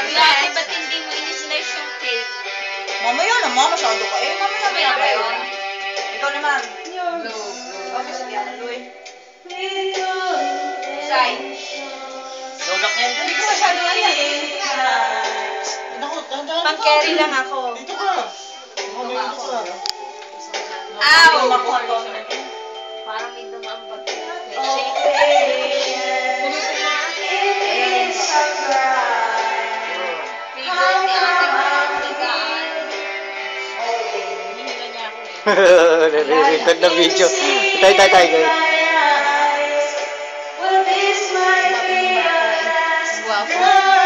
Dati ba't hindi mo in-slice yung cake? Mamaya naman, masyado ka eh. Mamaya ba yun? Ikaw naman. Blue. Bakit si Diana Luy? Sai. Lodak yan. Hindi ko masyado ayan. Naku, tandaan. Pang-carry lang ako. Dito ka. Dito ka. Ow! Parang may dumambag. Nare-record na video. Tay. Guwapo.